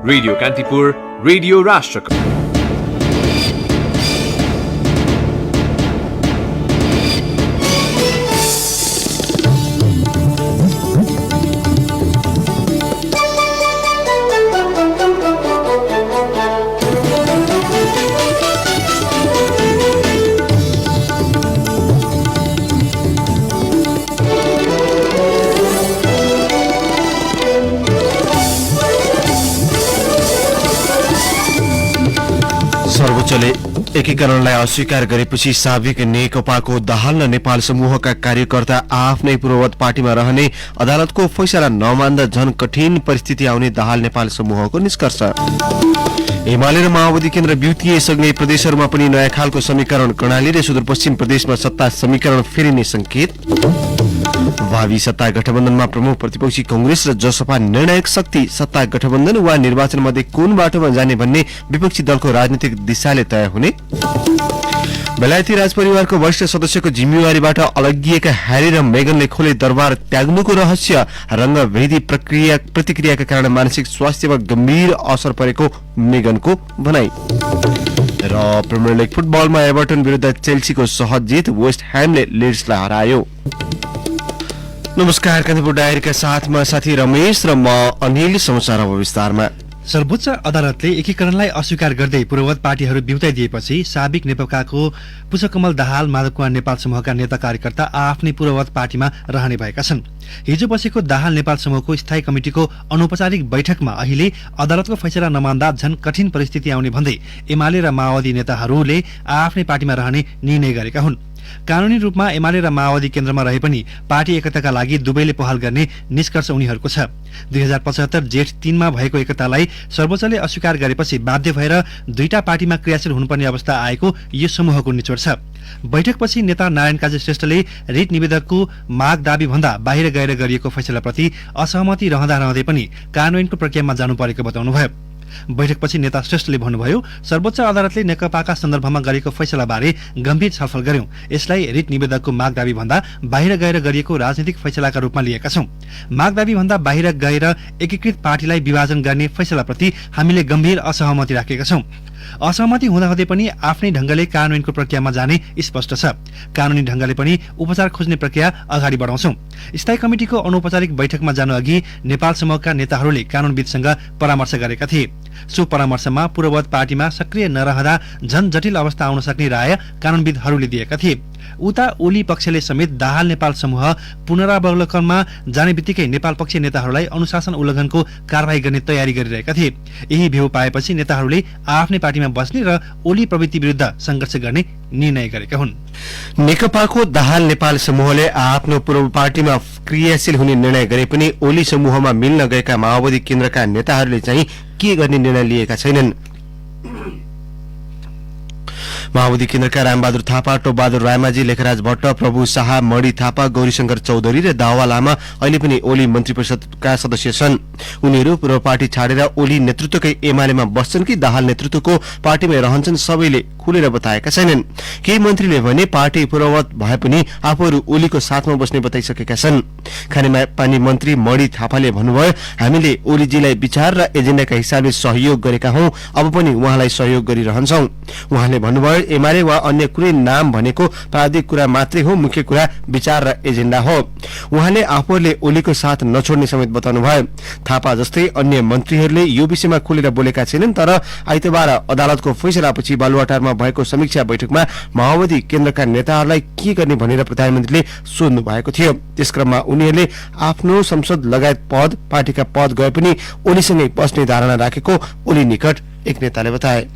Radio Kantipur, radio राष्ट्रको। सर्वोच्चले एकीकरणलाई अस्वीकार गरेपछि साबिक नेकपाको दाहाल र नेपाल समूहका कार्यकर्ता आफ्नै पूर्ववत पार्टीमा रहने अदालतको फैसला नमान्दा झन कठिन परिस्थिति आउने दाहाल नेपाल समूहको निष्कर्ष। एमाले र माओवादी केन्द्र वित्तीय सँगै प्रदेशहरूमा पनि नयाँ खालको समीकरण कर्णाली र सुदूरपश्चिम प्रदेशमा सत्ता समीकरण फेरिने संकेत। भावी सत्ता गठबन्धनमा प्रमुख प्रतिपक्षी कांग्रेस र जसपा निर्णायक शक्ति सत्ता गठबन्धन वा निर्वाचन मध्ये कुन बाटोमा जाने भन्ने विपक्षी दलको राजनीतिक दिशाले तय हुने। बेलायती राजपरिवारको वरिष्ठ सदस्यको जिम्मेवारीबाट अलग्गिएका ह्यारी र मेगनले खोले दरबार त्याग्नुको रहस्य, रंगभेदी प्रतिक्रियाका कारण मानसिक स्वास्थ्यमा गम्भीर असर परेको मेगनको भनाई। र प्रिमियर लिग फुटबलमा एभर्टन विरुद्ध चेल्सीको सहज जित, वेस्ट ह्यामले लिड्सलाई हरायो। नमस्कार, कान्तिपुर डायरीका साथमा साथी रमेश र म अनिल। समाचार अब विस्तारमा। सर्वोच्च अदालतले एकीकरणलाई अस्वीकार गर्दै पूर्ववत पार्टीहरू बिउताइदिएपछि साबिक नेकपाको पुष्पकमल दाहाल माधवकुमार नेपाल समूहका नेता कार्यकर्ता आफ्नै पूर्ववत पार्टीमा रहने भएका छन्। हिजो बसेको दाहाल नेपाल समूहको स्थायी कमिटिको अनौपचारिक बैठकमा अहिले अदालतको फैसला नमान्दा झन कठिन परिस्थिति आउने भन्दै एमाले र माओवादी नेताहरूले आफ्नै पार्टीमा रहने निर्णय गरेका हुन्। कानूनी रूपमा एमाले र माओवादी केन्द्रमा रहे पनि पार्टी एकताका लागि दुवैले पहल गर्ने निष्कर्ष उनीहरूको छ। 2075 जेठ 3 मा भएको एकतालाई सर्वोच्चले अस्वीकार गरेपछि बाध्य भएर दुईटा पार्टीमा क्रियाशील हुनुपर्ने अवस्था आएको यो समूहको निचोड छ। बैठकपछि नेता नारायण काजी श्रेष्ठले रिट निवेदकको माग दाबी भन्दा बाहिर गएर गरिएको फैसलाप्रति असहमति रहँदै पनि कार्यान्वयनको प्रक्रियामा जानु परेको बताउनुभयो। बैठकपछि नेता श्रेष्ठले भन्नुभयो, सर्वोच्च अदालतले नेकपाका सन्दर्भमा गरेको फैसलाबारे गम्भीर छलफल गर्यौं। यसलाई रिट निवेदकको माग दाबी भन्दा बाहिर गएर गरिएको राजनीतिक फैसलाका रूपमा लिएका छौं। माग दाबी भन्दा बाहिर गएर एकीकृत पार्टीलाई विभाजन गर्ने फैसलाप्रति हामीले गम्भीर असहमति राखेका छौं। असहमति हुँदाहुँदै पनि आफ्नै ढंगले कार्यान्वयनको प्रक्रियामा जाने स्पष्ट छ। कानूनी ढंगले पनि उपचार खोज्ने प्रक्रिया अगाडि बढाउँछौं। स्थायी कमिटिको अनौपचारिक बैठकमा जानु अघि नेपाल समूहका नेताहरूले कानूनविदसँग परामर्श गरेका थिए। सो परामर्शमा पूर्ववत पार्टीमा सक्रिय नरहँदा झन जटिल अवस्था आउन सक्ने राय कानूनविदहरूले दिएका थिए। उता ओली पक्षले समेत दाहाल नेपाल समूह पुनरावलोकनमा जाने बित्तिकै नेपाल पक्षीय नेताहरूलाई अनुशासन उल्लङ्घनको कारवाही गर्ने तयारी गरिरहेका थिए। यही भेउ पाएपछि नेताहरूले आफ्नै पार्टीमा बस्ने र ओली प्रवृत्ति विरुद्ध संघर्ष गर्ने निर्णय गरेका हुन्। नेकपाको दाहाल नेपाल समूहले आफ्नो पूर्व पार्टीमा क्रियाशील हुने निर्णय गरे पनि ओली समूहमा मिल्न गएका माओवादी केन्द्रका नेताहरूले चाहिँ के गर्ने निर्णय लिएका छैनन्। माओवादी केन्द्रका रामबहादुर थापा, टोपबहादुर रायमाझी, लेखराज भट्ट, प्रभु शाह, मणि थापा, गौरीशंकर चौधरी र दावा लामा अहिले पनि ओली मन्त्री परिषदका सदस्य छन्। उनीहरू पूर्व पार्टी छाडेर ओली नेतृत्वकै एमालेमा बस्छन् कि दाहाल नेतृत्वको पार्टीमै रहन्छन् सबैले खुलेर बताएका छैनन्। केही मन्त्रीले भने पार्टी पूर्ववत भए पनि आफूहरू ओलीको साथमा बस्ने बताइसकेका छन्। खानेपानी मन्त्री मणि थापाले भन्नुभयो, हामीले ओलीजीलाई विचार र एजेन्डाका हिसाबले सहयोग गरेका हौं, अब पनि उहाँलाई सहयोग गरिरहन्छौं। उहाँले भन्नुभयो, एमाले वा अन्य कुनै नाम भनेको प्राविधिक कुरा मात्रै हो, मुख्य कुरा विचार र एजेन्डा हो। उहाँले आफूहरूले ओलीको साथ नछोड्ने समेत बताउनुभयो। थापा जस्तै अन्य मन्त्रीहरूले यो विषयमा खुलेर बोलेका छैनन्, तर आइतबार अदालतको फैसलापछि बालुवाटारमा भएको समीक्षा बैठकमा माओवादी केन्द्रका नेताहरूलाई के गर्ने भनेर प्रधानमन्त्रीले सोध्नु भएको थियो। त्यसक्रममा उनीहरूले आफ्नो संसद लगायत पद, पार्टीका पद गए पनि ओलीसँगै बस्ने धारणा राखेको ओली निकट एक नेताले बताए।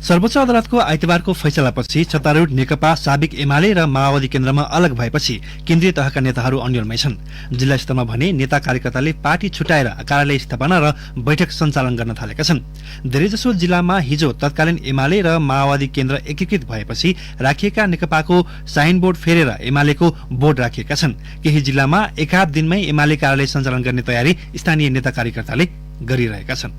सर्वोच्च अदालतको आइतबारको फैसलापछि सत्तारूढ नेकपा साबिक एमाले र माओवादी केन्द्रमा अलग भएपछि केन्द्रीय तहका नेताहरू अन्यलमै छन्। जिल्ला स्तरमा भने नेता कार्यकर्ताले पार्टी छुटाएर कार्यालय स्थापना र बैठक सञ्चालन गर्न थालेका छन्। धेरैजसो जिल्लामा हिजो तत्कालीन एमाले र माओवादी केन्द्र एकीकृत भएपछि राखिएका नेकपाको साइन बोर्ड फेरेर एमालेको बोर्ड राखिएका छन्। केही जिल्लामा एकाध दिनमै एमाले कार्यालय सञ्चालन गर्ने तयारी स्थानीय नेता कार्यकर्ताले गरिरहेका छन्।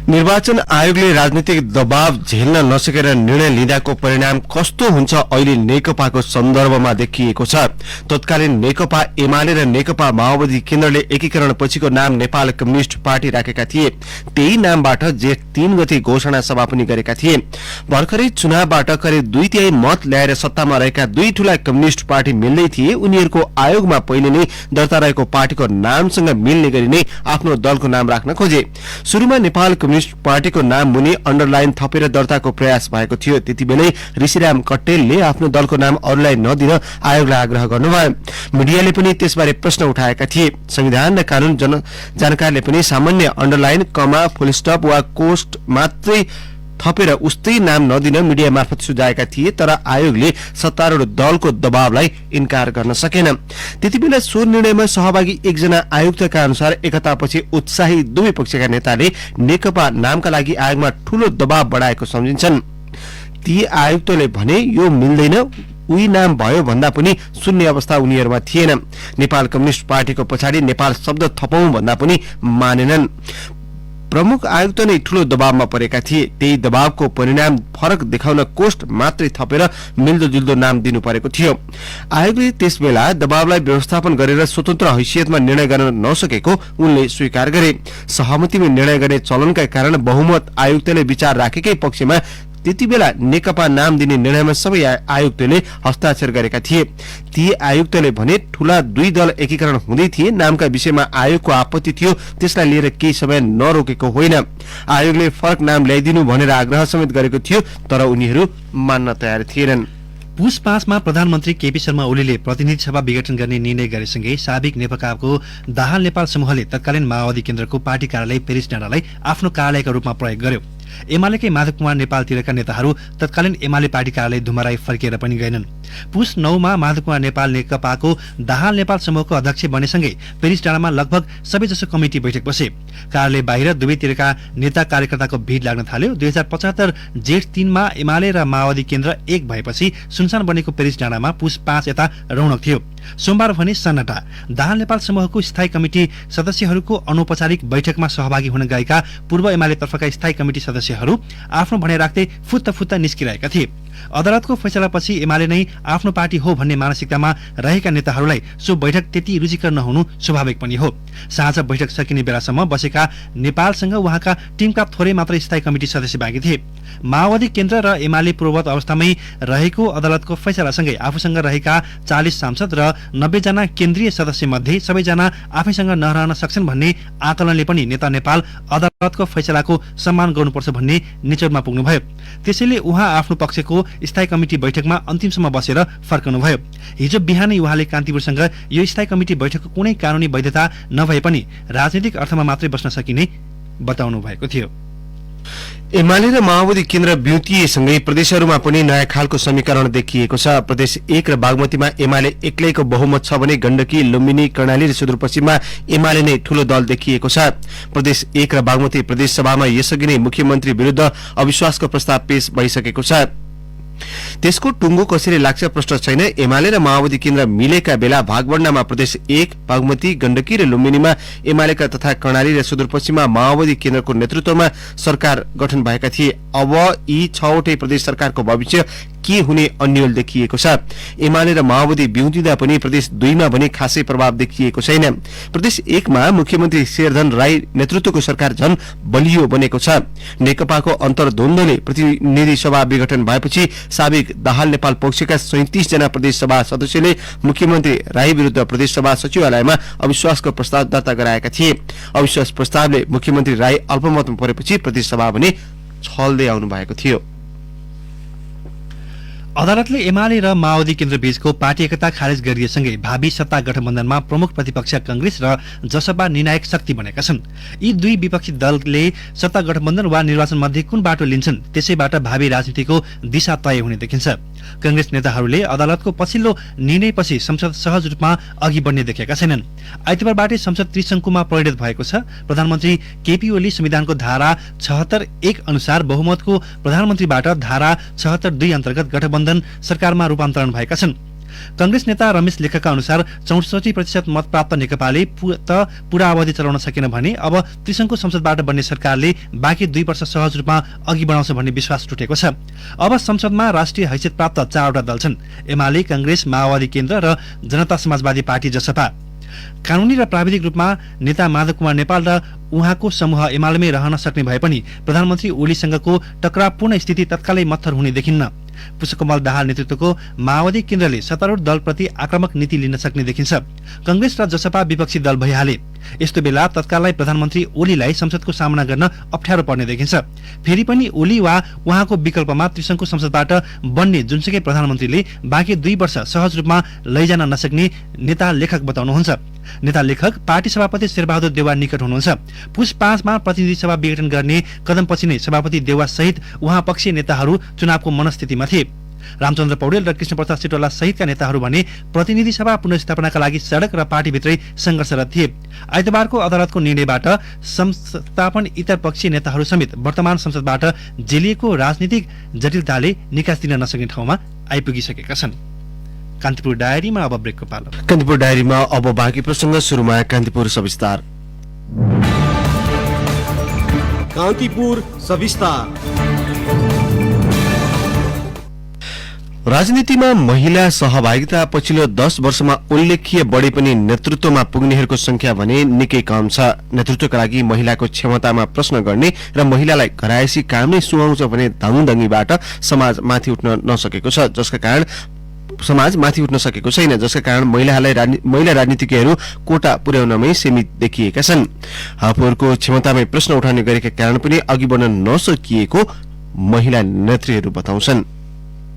निर्वाचन आयोगले राजनीतिक दबाव झेल्न नसकेर निर्णय लिँदाको परिणाम कस्तो हुन्छ अहिले नेकपाको सन्दर्भमा देखिएको छ। तत्कालीन नेकपा एमाले र नेकपा माओवादी केन्द्रले एकीकरण पछिको नाम नेपाल कम्युनिष्ट पार्टी राखेका थिए। त्यही नामबाट जेठ 3 गते घोषणा सभा पनि गरेका थिए। भर्खरै चुनावबाट करिब 2/3 मत ल्याएर सत्तामा रहेका दुई ठूला कम्युनिष्ट पार्टी मिल्दै थिए। उनीहरूको आयोगमा पहिले नै दर्ता रहेको पार्टीको नामसँग मिल्ने गरी नै आफ्नो दलको नाम राख्न खोजे। सुरुमा नेपाल कम्युनिष्ट पार्टीको नाम मुनि अन्डरलाइन थपेर दर्ताको प्रयास भएको थियो। त्यतिबेलै ऋषिराम कट्टेलले आफ्नो दलको नाम अरूलाई नदिन आयोगलाई आग्रह गर्नुभयो। मिडियाले पनि त्यसबारे प्रश्न उठाएका थिए। संविधान र कानून जानकारले पनि सामान्य अन्डरलाइन, कमा, फुलस्टप वा कोस्ट मात्रै थपेर उस्तै नाम नदिन मिडिया मार्फत सुझाएका थिए। तर आयोगले सत्तारूढ़ दलको दबावलाई इन्कार गर्न सकेन। त्यतिबेला सो निर्णयमा सहभागी एकजना आयुक्तका अनुसार एकतापछि उत्साही दुवै पक्षका नेताले नेकपा नामका लागि आयोगमा ठूलो दबाव बढाएको सम्झिन्छन्। ती आयुक्तले भने यो मिल्दैन, उही नाम भयो भन्दा पनि सुन्ने अवस्था उनीहरूमा थिएन। नेपाल कम्युनिष्ट पार्टीको पछाडि नेपाल शब्द थपौं भन्दा पनि मानेनन्। प्रमुख आयुक्त नै ठूलो दबावमा परेका थिए। त्यही दबावको परिणाम फरक देखाउन कोष्ट मात्रै थपेर मिल्दोजुल्दो नाम दिनु परेको थियो। आयोगले त्यसबेला दबावलाई व्यवस्थापन गरेर स्वतन्त्र हैसियतमा निर्णय गर्न नसकेको उनले स्वीकार गरे। सहमतिमा निर्णय गर्ने चलनका कारण बहुमत आयुक्तले विचार राखेकै पक्षमा त्यतिबेला नेकपा नाम दिने निर्णयमा सबै आयुक्तले हस्ताक्षर गरेका थिए। ती आयुक्तले भने ठूला दुई दल एकीकरण हुँदै थिए। नामका विषयमा आयोगको आपत्ति थियो, त्यसलाई लिएर केही समय नरोकेको होइन। आयोगले फरक नाम ल्याइदिनु भनेर आग्रह समेत गरेको थियो, तर उनीहरू मान्न तयार थिएनन्। पुस 5 मा प्रधानमन्त्री केपी शर्मा ओलीले प्रतिनिधि सभा विघटन गर्ने निर्णय गरेसँगै साबिक नेकपाको दाहाल नेपाल समूहले तत्कालीन माओवादी केन्द्रको पार्टी कार्यालय पेरिस डाँडालाई आफ्नो कार्यालयका रूपमा प्रयोग गर्यो। एमालेकै माधव कुमार नेपालतिरका नेताहरू तत्कालीन एमाले पार्टी कार्यालय धुमराई फर्किएर पनि गएनन्। पुस 9 मा माधव कुमार नेपाल नेकपाको दाहाल नेपाल समूहको अध्यक्ष बनेसँगै पेरिस डाँडामा लगभग सबैजसो कमिटी बैठक बसे। कार्यालय बाहिर दुवैतिरका नेता कार्यकर्ताको भीड़ लाग्न थाल्यो। 2075 जेठ 3 मा एमाले र माओवादी केन्द्र एक भएपछि सुनसान बनेको पेरिस डाँडामा पुस 5 यता रौनक थियो। सोमबार भने सन्नाटा। दाहाल नेपाल समूहको स्थायी कमिटी सदस्यहरूको अनौपचारिक बैठकमा सहभागी हुन गएका पूर्व एमाले तर्फका स्थायी कमिटी सदस्यहरू आफ्नो भनाइ राख्दै फुत्त निस्किरहेका थिए। अदालतको फैसलापछि एमाले नै आफ्नो पार्टी हो भन्ने मानसिकतामा रहेका नेताहरूलाई सो बैठक त्यति रुचिकर नहुनु स्वाभाविक पनि हो। साँझ बैठक सकिने बेलासम्म बसेका नेपालसँग उहाँका टिमका थोरै मात्र स्थायी कमिटी सदस्य बाँकी थिए। माओवादी केन्द्र र एमाले पूर्ववत अवस्थामै रहेको अदालतको फैसलासँगै आफूसँग रहेका 40 सांसद र 90 जना केन्द्रीय सदस्य मध्ये सबैजना आफैसँग नरहन सक्छन् भन्ने आकलनले पनि नेता नेपाल अदालतको फैसलाको सम्मान गर्नुपर्छ भन्ने निचोडमा पुग्नुभयो। त्यसैले उहाँ आफ्नो पक्षको स्थायी कमिटी बैठकमा अन्तिमसम्म बसेर फर्कनुभयो। हिजो बिहानै उहाँले कान्तिपुरसँग यो स्थायी कमिटी बैठकको कुनै कानूनी वैधता नभए पनि राजनीतिक अर्थमा मात्रै बस्न सकिने बताउनु भएको थियो। एमाले र माओवादी केन्द्र बिउतिएसँगै प्रदेशहरूमा पनि नयाँ खालको समीकरण देखिएको छ। प्रदेश 1 र बागमतीमा एमाले एक्लैको बहुमत छ भने गण्डकी, लुम्बिनी, कर्णाली र सुदूरपश्चिममा एमाले नै ठूलो दल देखिएको छ। प्रदेश 1 र बागमती प्रदेश सभामा यसअघि नै मुख्यमन्त्री विरुद्ध अविश्वासको प्रस्ताव पेश भइसकेको छ। त्यसको टुङ्गो कसरी लाग्छ प्रश्न छैन। एमाले र माओवादी केन्द्र मिलेका बेला भागवण्डामा प्रदेश 1 बागमती, गण्डकी र लुम्बिनीमा एमालेका तथा कर्णाली र सुदूरपश्चिममा माओवादी केन्द्रको नेतृत्वमा सरकार गठन भएका थिए। अब यी 6वटै प्रदेश सरकारको भविष्य के हुने अन्यल देखिएको छ। एमाले र माओवादी बिउतिँदा पनि प्रदेश 2 मा भने खासै प्रभाव देखिएको छैन। प्रदेश 1 मा मुख्यमन्त्री शेरधन राई नेतृत्वको सरकार झन बलियो बनेको छ। नेकपाको अन्तर्द्वन्द्वले प्रतिनिधि सभा विघटन भएपछि साबिक दाहाल नेपाल पक्षका 37 जना प्रदेश सभा सदस्यले मुख्यमन्त्री राई विरुद्ध प्रदेश सभा सचिवालयमा अविश्वासको प्रस्ताव दर्ता गराएका थिए। अविश्वास प्रस्तावले मुख्यमन्त्री राई अल्पमतमा परेपछि प्रदेश सभा भने छल्दै आउनु भएको थियो। अदालतले एमाले र माओवादी केन्द्र बीचको पार्टी एकता खारेज गरिएसँगै भावी सत्ता गठबन्धनमा प्रमुख प्रतिपक्ष कांग्रेस र जसपा निर्णायक शक्ति बनेका छन्। यी दुई विपक्षी दलले सत्ता गठबन्धन वा निर्वाचन मध्ये कुन बाटो लिन्छन् त्यसैबाट भावी राजनीतिको दिशा तय हुने देखिन्छ। कांग्रेस नेताहरूले अदालतको पछिल्लो निर्णयपछि संसद सहज रूपमा अघि बढ्ने देखेका छैनन्। आइतबारबाटै संसद त्रिशंकुमा परिणत भएको छ। प्रधानमन्त्री केपी ओली संविधानको धारा 76(1) अनुसार बहुमतको प्रधानमन्त्रीबाट धारा 76(2) अन्तर्गत गठबन्धन सरकारमा रूपान्तरण भएका छन्। कंग्रेस नेता रमेश लेखकका अनुसार 64% मत प्राप्त नेकपाले पूरा अवधि चलाउन सकेन भने अब त्रिशंकु संसदबाट बन्ने सरकारले बाँकी 2 वर्ष सहज रूपमा अघि बढाउँछ भन्ने विश्वास टुटेको छ। अब संसदमा राष्ट्रिय हैसियत प्राप्त 4वटा दल छन्, एमाले, कंग्रेस, माओवादी केन्द्र र जनता समाजवादी पार्टी जसपा। कानूनी र प्राविधिक रूपमा नेता माधव कुमार नेपाल र उहाँको समूह एमालेमै रहन सक्ने भए पनि प्रधानमन्त्री ओलीसँगको टकरावपूर्ण स्थिति तत्कालै मत्थर हुने देखिन्न। पुष्पकमल दाहाल नेतृत्वको माओवादी केन्द्रले सत्तारूढ दलप्रति आक्रामक नीति लिन सक्ने देखिन्छ। कंग्रेस र जसपा विपक्षी दल भइहाले। यस्तो बेला तत्कालै प्रधानमन्त्री ओलीलाई संसदको सामना गर्न अप्ठ्यारो पर्ने देखिन्छ। फेरि पनि ओली वा उहाँको विकल्पमा त्रिशंकु संसदबाट बन्ने जुनसुकै प्रधानमन्त्रीले बाँकी 2 वर्ष सहज रूपमा लैजान नसक्ने नेता लेखक बताउनुहुन्छ। नेता लेखक पार्टी सभापति शेरबहादुर देउवा निकट हुनुहुन्छ। पुस 5 मा प्रतिनिधि सभा विघटन गर्ने कदमपछि नै सभापति देउवा सहित उहाँ पक्षीय नेताहरू चुनावको मनस्थितिमा थिए। रामचन्द्र पौडेल र कृष्णप्रसाद सिटौला सहितका नेताहरू भने प्रतिनिधि सभा पुनर्स्थापनाका लागि सडक र पार्टीभित्रै संघर्षरत थिए। आइतबारको अदालतको निर्णयबाट संस्थापन इतर पक्षीय नेताहरू समेत वर्तमान संसदबाट जेलिएको राजनीतिक जटिलताले निकास दिन नसक्ने ठाउँमा आइपुगिसकेका छन्। कान्तिपुर डायरीमा अब ब्रेकको पालो। कान्तिपुर डायरीमा अब बाँकी प्रसंग। सुरुमा कान्तिपुर सविस्तार। कान्तिपुर सविस्तार। राजनीतिमा महिला सहभागिता पछिल्लो 10 वर्षमा उल्लेख्य बढे पनि नेतृत्वमा पुग्नेहरूको संख्या भने निकै कम छ। नेतृत्वका लागि महिलाको क्षमतामा प्रश्न गर्ने र महिलालाई घरायसी काम नै सुहाउँछ भने धङदङ्गीबाट समाज माथि उठ्न नसकेको छ, जसका कारण जसका कारण महिला राजनीतिज्ञहरू कोटा पुर्याउनमै सीमित देखिएका छन्। आफूहरूको क्षमतामै प्रश्न उठाउने गरेका कारण पनि अघि बढ्न नसकिएको महिला नेत्रीहरू बताउँछन्।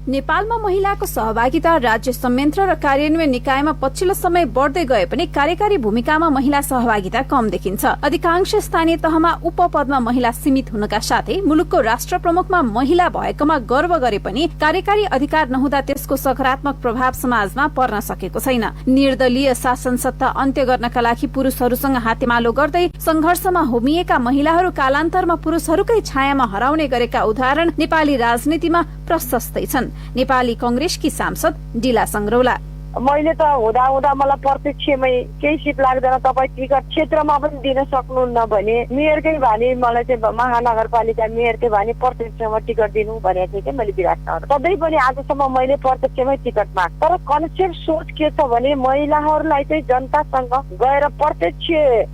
नेपालमा महिलाको सहभागिता राज्य संयन्त्र र कार्यान्वयन निकायमा पछिल्लो समय बढ्दै गए पनि कार्यकारी भूमिकामा महिला सहभागिता कम देखिन्छ। अधिकांश स्थानीय तहमा उपपदमा महिला सीमित हुनका साथै मुलुकको राष्ट्र प्रमुखमा महिला भएकोमा गर्व गरे पनि कार्यकारी अधिकार नहुँदा त्यसको सकारात्मक प्रभाव समाजमा पर्न सकेको छैन। निर्दलीय शासन सत्ता अन्त्य गर्नका लागि पुरुषहरूसँग हातेमालो गर्दै संघर्षमा होमिएका महिलाहरू कालान्तरमा पुरुषहरूकै छायामा हराउने गरेका उदाहरण नेपाली राजनीतिमा प्रशस्तै छन्। नेपाली कंग्रेसकी सांसद डिला संग्रौला। मैले त हुँदा मलाई प्रत्यक्षमै केही सिट लाग्दैन, तपाईँ टिकट क्षेत्रमा पनि दिन सक्नुहुन्न भने मेयरकै भने मलाई चाहिँ महानगरपालिका मेयरकै भने प्रत्यक्षमा टिकट दिनु भनेको थिएँ कि मैले विराटनगर। सधैँ पनि आजसम्म मैले प्रत्यक्षमै टिकट माग, तर कन्सेप्ट सोच के छ भने महिलाहरूलाई चाहिँ जनतासँग गएर प्रत्यक्ष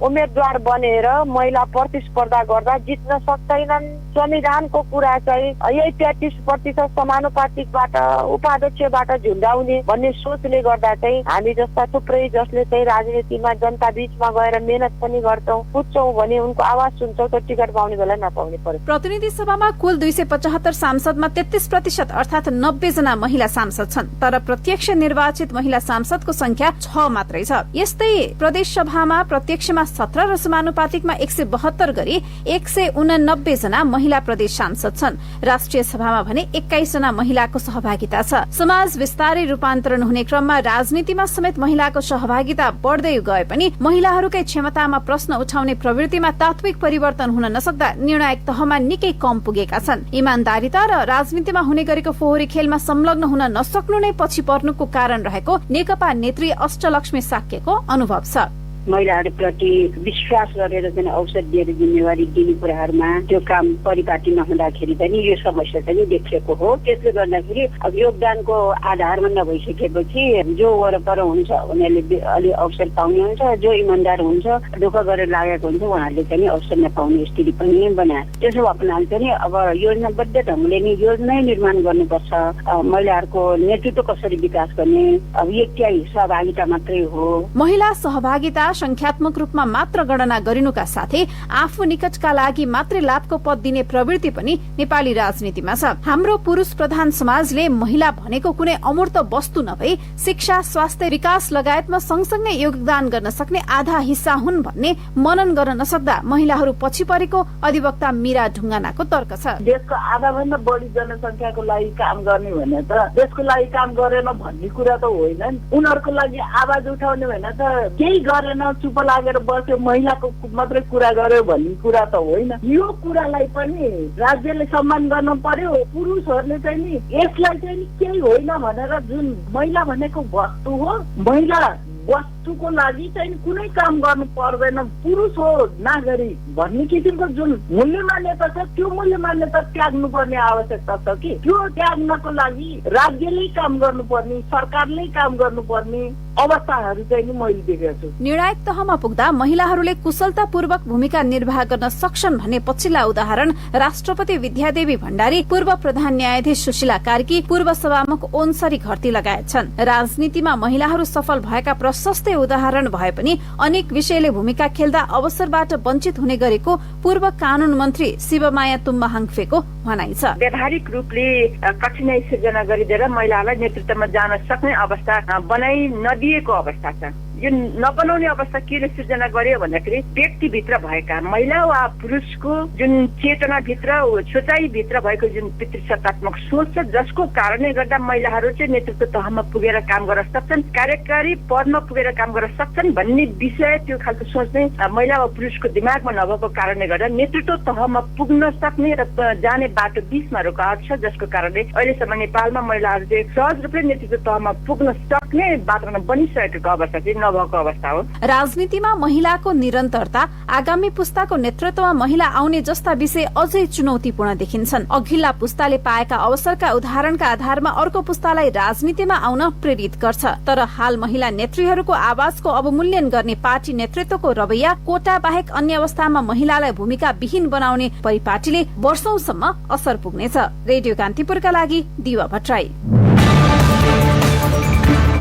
उम्मेदवार बनेर महिला प्रतिस्पर्धा गर्दा जित्न सक्दैनन्। संविधानको कुरा चाहिँ यही 33% समानुपातिकबाट उपाध्यक्षबाट झुन्डाउने भन्ने सोचले गर्दा चाहिँ हामी जस्ता थुप्रै जसले चाहिँ राजनीतिमा जनता बीचमा गएर मेहनत पनि गर्छौं, बुझ्छौं भने उनको आवाज सुन्छौं, त टिकट पाउने बेला नपाउने पर्यो। प्रतिनिधि सभामा कुल 275 सांसदमा 33% अर्थात 90 जना महिला सांसद छन्, तर प्रत्यक्ष निर्वाचित महिला सांसदको संख्या 6 मात्रै छ। यस्तै प्रदेश सभामा प्रत्यक्षमा 17 र समानुपातिकमा 172 गरी 189 जना महिला प्रदेश सांसद छन्। राष्ट्रिय सभामा भने 21 जना महिलाको सहभागिता छ। समाज विस्तारै रूपान्तरण हुने क्रममा राजनीतिमा समेत महिलाको सहभागिता बढ्दै गए पनि महिलाहरूकै क्षमतामा प्रश्न उठाउने प्रवृत्तिमा तात्विक परिवर्तन हुन नसक्दा निर्णायक तहमा निकै कम पुगेका छन्। इमानदारिता र राजनीतिमा हुने गरेको फोहोरी खेलमा संलग्न हुन नसक्नु नै पछि पर्नुको कारण रहेको नेकपा नेत्री अष्टलक्ष्मी साक्यको अनुभव छ। महिलाहरूप्रति विश्वास गरेर चाहिँ अवसर दिएर जिम्मेवारी दिने कुराहरूमा त्यो काम परिपाटी नहुँदाखेरि पनि यो समस्या चाहिँ देखिएको हो। त्यसले गर्दाखेरि अब योगदानको आधारमा नभइसकेपछि जो वरपर हुन्छ उनीहरूले अलि अवसर पाउने हुन्छ, जो इमान्दार हुन्छ दुःख गरेर लागेको हुन्छ उहाँहरूले चाहिँ अवसर नपाउने स्थिति पनि बनाए। त्यसो भएपछि पनि अब योजनाबद्ध ढङ्गले नै योजना निर्माण गर्नुपर्छ। महिलाहरूको नेतृत्व कसरी विकास गर्ने अब एक सहभागिता मात्रै हो। महिला सहभागिता संख्यात्मक रूपमा मात्र गणना गरिनुका साथै आफू निकटका लागि मात्रै लाभको पद दिने प्रवृत्ति पनि नेपाली राजनीतिमा छ। हाम्रो पुरुष प्रधान समाजले महिला भनेको कुनै अमूर्त वस्तु नभई शिक्षा, स्वास्थ्य, विकास लगायतमा सँगसँगै योगदान गर्न सक्ने आधा हिस्सा हुन् भन्ने मनन गर्न नसक्दा महिलाहरू पछि परेको अधिवक्ता मीरा ढुङ्गानाको तर्क छ। देशको आधाभन्दा बढी जनसंख्याको लागि काम गर्ने भने त देशको लागि काम गरेन भन्ने कुरा त होइन। उनीहरूको लागि आवाज उठाउने भने त केही गरेन चुप लागेर बस्यो, महिलाको मात्रै कुरा गर्यो भन्ने कुरा त होइन। यो कुरालाई पनि राज्यले सम्मान गर्नु पर्यो। पुरुषहरूले चाहिँ नि यसलाई चाहिँ नि केही होइन भनेर, जुन महिला भनेको वस्तु हो, महिला वस्तुको लागि चाहिँ कुनै काम गर्नु पर्दैन, पुरुष हो नागरिक भन्ने किसिमको जुन मूल्य मान्यता छ, त्यो मूल्य मान्यता त्याग्नु पर्ने आवश्यकता छ कि त्यो त्याग्नको लागि राज्यले काम गर्नुपर्ने, सरकारले काम गर्नुपर्ने अवस्थाहरू चाहिँ नि मैले देखेको छु। निर्णायक तहमा पुग्दा महिलाहरूले कुशलतापूर्वक भूमिका निर्वाह गर्न सक्छन् भन्ने पछिल्ला उदाहरण राष्ट्रपति विद्यादेवी भण्डारी, पूर्व प्रधान न्यायाधीश सुशीला कार्की, पूर्व सभामुख ओन्सरी घरती लगायत छन्। राजनीतिमा महिलाहरू सफल भएका प्रशस्तै उदाहरण भए पनि अनेक विषयले भूमिका खेल्दा अवसरबाट वञ्चित हुने गरेको पूर्व कानून मन्त्री शिवमाया तुम्बा हाङफेको भनाइ छ। व्यावहारिक रूपले कठिनाई सिर्जना गरिदिएर महिलालाई नेतृत्वमा जान सक्ने अवस्था बनाइ नदिएको अवस्था छ। यो नबनाउने अवस्था केले सिर्जना गर्यो भन्दाखेरि व्यक्तिभित्र भएका महिला वा पुरुषको जुन चेतनाभित्र, सोचाइभित्र भएको जुन पितृसत्तात्मक सोच छ, जसको कारणले गर्दा महिलाहरू चाहिँ नेतृत्व तहमा पुगेर काम गर्न सक्छन्, कार्यकारी पदमा पुगेर काम गर्न सक्छन् भन्ने विषय, त्यो खालको सोच नै महिला वा पुरुषको दिमागमा नभएको कारणले गर्दा नेतृत्व तहमा पुग्न सक्ने र जाने बाटो बीचमा रुकावट छ, जसको कारणले अहिलेसम्म नेपालमा महिलाहरू चाहिँ सहज रूपले नेतृत्व तहमा पुग्न सक्ने वातावरण बनिसकेको अवस्था चाहिँ नभएको अवस्था हो। राजनीतिमा महिलाको निरन्तरता, आगामी पुस्ताको नेतृत्वमा महिला आउने जस्ता विषय अझै चुनौतीपूर्ण देखिन्छन्। अघिल्ला पुस्ताले पाएका अवसरका उदाहरणका आधारमा अर्को पुस्तालाई राजनीतिमा आउन प्रेरित गर्छ। तर हाल महिला नेत्रीहरूको आवाजको अवमूल्यन गर्ने पार्टी नेतृत्वको रवैया, कोटा बाहेक अन्य अवस्थामा महिलालाई भूमिका विहीन बनाउने परिपाटीले वर्षौंसम्म असर पुग्नेछ। रेडियो कान्तिपुरका लागि दिवा भट्टराई।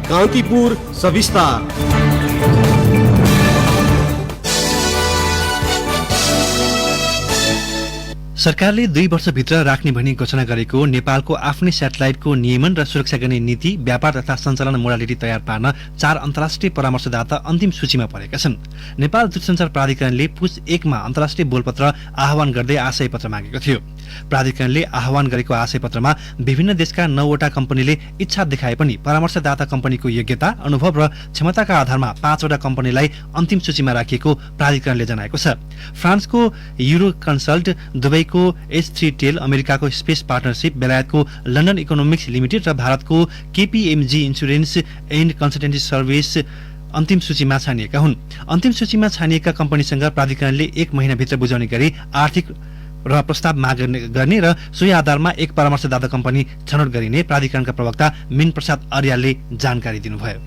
कान्तिपुर सविस्तार। सरकारले 2 वर्षभित्र राख्ने भनी घोषणा गरेको नेपालको आफ्नै स्याटेलाइटको नियमन र सुरक्षा गर्ने नीति, व्यापार तथा सञ्चालन मोडालिटी तयार पार्न 4 अन्तर्राष्ट्रिय परामर्शदाता अन्तिम सूचीमा परेका छन्। नेपाल दूरसञ्चार प्राधिकरणले पुस 1 मा अन्तर्राष्ट्रिय बोलपत्र आह्वान गर्दै आशय पत्र मागेको थियो। प्राधिकरणले आह्वान गरेको आशय पत्रमा विभिन्न देशका 9 वटा कम्पनीले इच्छा देखाए पनि परामर्शदाता कम्पनीको योग्यता, अनुभव र क्षमताका आधारमा 5 वटा कम्पनीलाई अन्तिम सूचीमा राखिएको प्राधिकरणले जनाएको छ। फ्रान्सको युरो कन्सल्ट, दुबईको H3 टेल, अमेरिकाको स्पेस पार्टनरशिप, बेलायतको लन्डन इकोनोमिक्स लिमिटेड र भारतको KPMG insurance and consultancy service अन्तिम सूचीमा छानिएका हुन्। अन्तिम सूचीमा छानिएका कम्पनीसँग प्राधिकरणले 1 महिनाभित्र बुझाउने गरी आर्थिक र प्रस्ताव माग गर्ने र सोही आधारमा एक परामर्शदाता कम्पनी छनौट गरिने प्राधिकरणका प्रवक्ता मीन प्रसाद अर्यालले जानकारी दिनुभयो।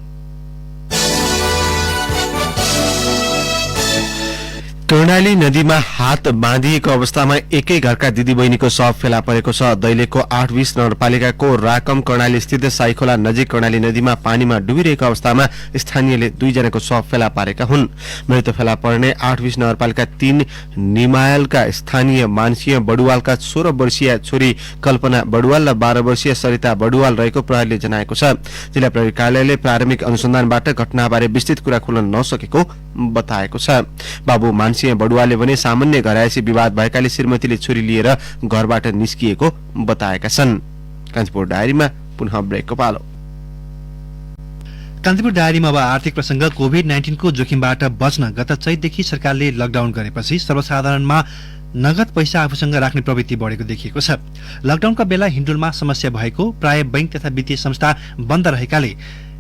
कर्णाली नदीमा हात बाँधिएको अवस्थामा एकै घरका दिदीबहिनीको शव फेला परेको छ। दैलेखको 820 नगरपालिकाको राकम कर्णाली स्थित साइखोला नजिक कर्णाली नदीमा पानीमा डुबिरहेको अवस्थामा स्थानीयले 2 जनाको शव फेला पारेका हुन्। मृत फेला पर्ने 820 नगरपालिका 3 निमायलका स्थानीय मानसिंह बडुवालका 16 वर्षीय छोरी कल्पना बडुवाल र 12 वर्षीय सरिता बडुवाल रहेको प्रहरीले जनाएको छ। जिल्ला प्रहरी कार्यालयले प्रारम्भिक अनुसन्धानबाट घटनाबारे विस्तृत कुरा खुल्न नसकेको बताएको छ। बाबु मानसिंह बडुवाले भने सामान्य घरायसी विवाद भएकाले श्रीमतीले छोरी लिएर घरबाट निस्किएको बताएका छन्। कान्तिपुर डायरीमा पुनः ब्रेकको पालो। कान्तिपुर डायरीमा अब आर्थिक प्रसंग। कोभिड-19 को जोखिमबाट बच्न गत चैतदेखि सरकारले लकडाउन गरेपछि सर्वसाधारणमा नगद पैसा आफूसँग राख्ने प्रवृत्ति बढेको देखिएको छ। लकडाउनका बेला हिन्डुलमा समस्या भएको, प्राय बैंक तथा वित्तीय संस्था बन्द रहेकाले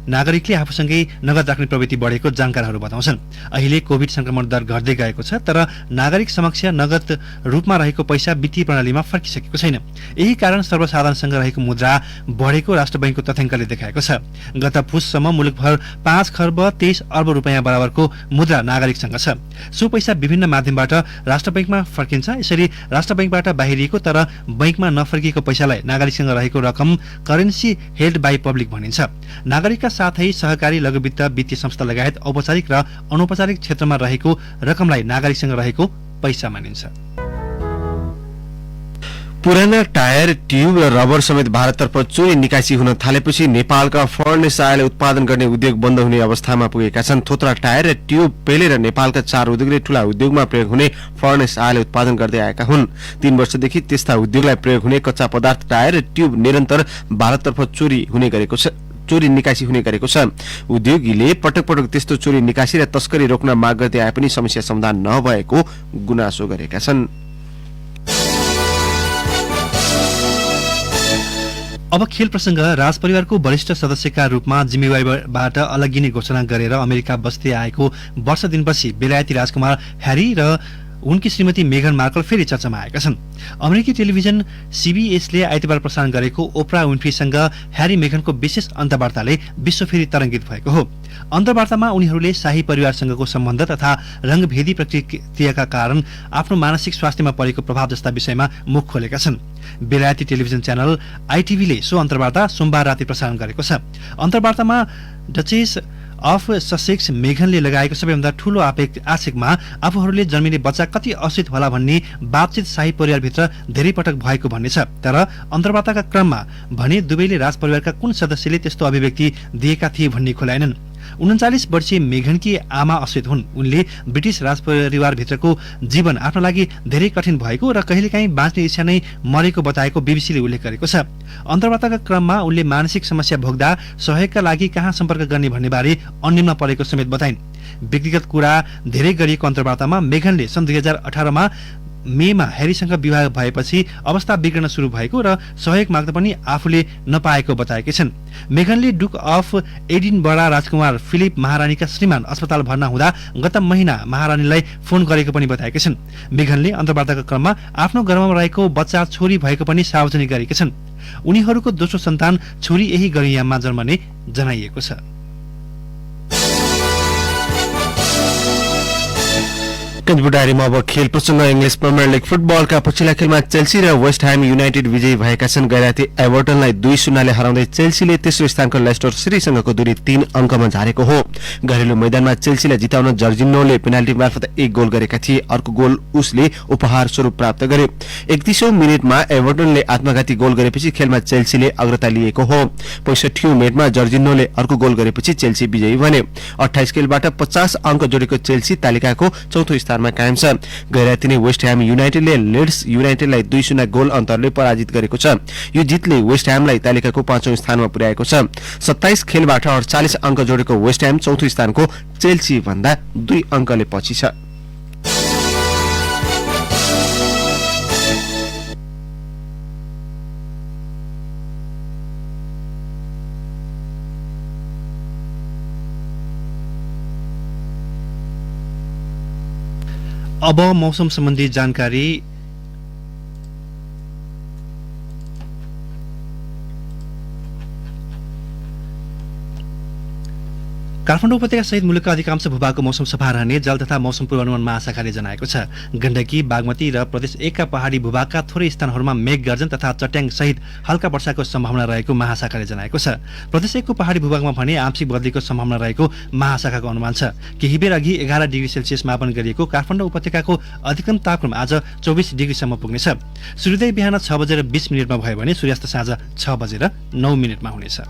नागरिकले आफूसँगै नगद राख्ने प्रवृत्ति बढेको जानकारहरू बताउँछन्। अहिले कोभिड संक्रमण दर घट्दै गएको छ, तर नागरिक समक्ष नगद रूपमा रहेको पैसा वित्तीय प्रणालीमा फर्किसकेको छैन। यही कारण सर्वसाधारणसँग रहेको मुद्रा बढेको राष्ट्र बैंकको तथ्याङ्कले देखाएको छ। गत पुससम्म मुलुकभर 5 खर्ब 23 अर्ब रुपैयाँ बराबरको मुद्रा नागरिकसँग छ। सो पैसा विभिन्न माध्यमबाट राष्ट्र बैंकमा फर्किन्छ। यसरी राष्ट्र बैंकबाट बाहिरिएको तर बैंकमा नफर्किएको पैसालाई नागरिकसँग रहेको रकम करेन्सी हेल्ड बाई पब्लिक भनिन्छ। नागरिकका साथै सहकारी, लघुवित्त, वित्तीय संस्था लगायत औपचारिक र अनौपचारिक क्षेत्रमा रहेको रकमलाई नागरिकसँग रहेको पैसा मानिन्छ। पुराना टायर, ट्युब र रबर समेत भारततर्फ चोरी निकासी हुन थालेपछि नेपालका फर्नेस आयल उत्पादन गर्ने उद्योग बन्द हुने अवस्थामा पुगेका छन्। थोत्रा टायर र ट्युब पेलेर नेपालका 4 उद्योगले ठूला उद्योगमा प्रयोग हुने फर्नेस आयल उत्पादन गर्दै आएका हुन्। 3 वर्षदेखि त्यस्ता उद्योगलाई प्रयोग हुने कच्चा पदार्थ टायर र ट्युब निरन्तर भारततर्फ चोरी हुने गरेको छ। चोरी निकासी हुने गरेको छ। उद्योगीले पटक पटक त्यस्तो चोरी निकासी र तस्करी रोक्न माग गर्दै आए पनि समस्या समाधान नभएको गुनासो गरेका छन्। अब खेल प्रसंग। राजपरिवारको वरिष्ठ सदस्यका रूपमा जिम्मेवारीबाट अलगिने घोषणा गरेर अमेरिका बस्दै आएको वर्ष दिनपछि बेलायती राजकुमार ह्यारी र उनकी श्रीमती मेघन मार्कल फेरि चर्चामा आएका छन्। अमेरिकी टेलिभिजन सीबीएसले आइतबार प्रसारण गरेको ओप्रा विन्फ्रीसँग ह्यारी मेघनको विशेष अन्तर्वार्ताले विश्व फेरि तरंगित भएको हो। अन्तर्वार्तामा उनीहरूले शाही परिवारसँगको सम्बन्ध तथा रंगभेदी प्रतिक्रियाका कारण आफ्नो मानसिक स्वास्थ्यमा परेको प्रभाव जस्ता विषयमा मुख खोलेका छन्। बेलायती टेलिभिजन च्यानल आईटीभीले सो अन्तर्वार्ता सोमबार राति प्रसारण गरेको छ। अन्तर्वार्तामा डचेस अफ ससेक्स मेघनले लगाएको सबैभन्दा ठूलो आक्षेपमा आफूहरूले जन्मिने बच्चा कति असुरक्षित होला भन्ने बातचित शाही परिवारभित्र धेरै पटक भएको भन्ने छ। तर अन्तर्वार्ताका क्रममा भने दुवैले राजपरिवारका कुन सदस्यले त्यस्तो अभिव्यक्ति दिएका थिए भन्ने खुलाएनन्। 39 वर्षीय मेघनकी आमा असुरक्षित हुन्। उनले ब्रिटिश राजपरिवारभित्रको जीवन आफ्नो लागि धेरै कठिन भएको र कहिलेकाहीँ बाँच्ने इच्छा नै मरेको बताएको बीबीसीले उल्लेख गरेको छ। अन्तर्वार्ताका क्रममा उनले मानसिक समस्या भोग्दा सहयोगका लागि कहाँ सम्पर्क गर्ने भन्ने बारे अन्यममा परेको समेत बताइन्। व्यक्तिगत कुरा धेरै गरिएको अन्तर्वार्तामा मेघनले सन् 2018 मा मेमा ह्यारीसँग विवाह भएपछि अवस्था बिग्रन सुरु भएको र सहयोग माग्दा पनि आफूले नपाएको बताएकी छन्। मेघनले डुक अफ एडिनबरा राजकुमार फिलिप महारानीका श्रीमान अस्पताल भर्ना हुँदा गत महिना महारानीलाई फोन गरेको पनि बताएकी छन्। मेघनले अन्तर्वार्ताका क्रममा आफ्नो गर्भमा रहेको बच्चा छोरी भएको पनि सार्वजनिक गरेकी छन्। उनीहरूको दोस्रो सन्तान छोरी यही गरियाममा जन्मने जनाइएको छ। डायरीमा अब खेल प्रसंग। इंग्लिश प्रिमियर लीग फुटबलका पछिल्ला खेलमा चेल्सी र वेस्ट ह्याम युनाइटेड विजयी भएका छन्। गैराती एभर्टनलाई 2-0 हराउँदै चेल्सीले तेस्रो स्थानको लेस्टर सिटीसँगको दूरी 3 अंकमा झारेको हो। घरेलु मैदानमा चेल्सीलाई जिताउन जर्जिन्होले पेनाल्टी मार्फत 1 गोल गरेका थिए। अर्को गोल उसले उपहार स्वरूप प्राप्त गरे। 31औं मिनेटमा एभर्टनले आत्मघाती गोल गरेपछि खेलमा चेल्सीले अग्रता लिएको हो। 65औं मिनेटमा जर्जिन्होले अर्को गोल गरेपछि चेल्सी विजयी बने। 28 खेलबाट 50 अंक जोडेको चेल्सी तालिकाको चौथो स्थानमा कायम छ। गैराती नै वेस्ट ह्याम युनाइटेडले लिड्स युनाइटेडलाई 2-0 गोल अन्तरले पराजित गरेको छ। यो जितले वेस्ट ह्यामलाई तालिकाको 5औं स्थानमा पुर्याएको छ। 27 खेलबाट 48 अंक जोडेको वेस्ट ह्याम चौथो स्थानको चेल्सी भन्दा 2 अंकले पछि छ। अब मौसम सम्बन्धी जानकारी। काठमाडौँ उपत्यका सहित मुलुकका अधिकांश भूभागको मौसम सफा रहने जल तथा मौसम पूर्वानुमान महाशाखाले जनाएको छ। गण्डकी, बागमती र प्रदेश 1 का पहाडी भूभागका थोरै स्थानहरूमा मेघ गर्जन तथा चट्याङ सहित हल्का वर्षाको सम्भावना रहेको महाशाखाले जनाएको छ। प्रदेश 1 को पहाडी भूभागमा भने आंशिक बदलीको सम्भावना रहेको महाशाखाको अनुमान छ। केही बेर अघि 11 डिग्री सेल्सियस मापन गरिएको काठमाडौँ उपत्यकाको अधिकतम तापक्रम आज 24 डिग्रीसम्म पुग्नेछ। सूर्योदय बिहान 6:20 भयो भने सूर्यास्त साँझ 6:09 हुनेछ।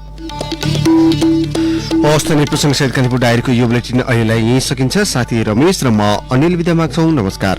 कान्तिपुर डायरीको यो बुलेटिन अहिलेलाई यही सकिन्छ। साथी रमेश र म अनिल विदा माग्छौं। नमस्कार।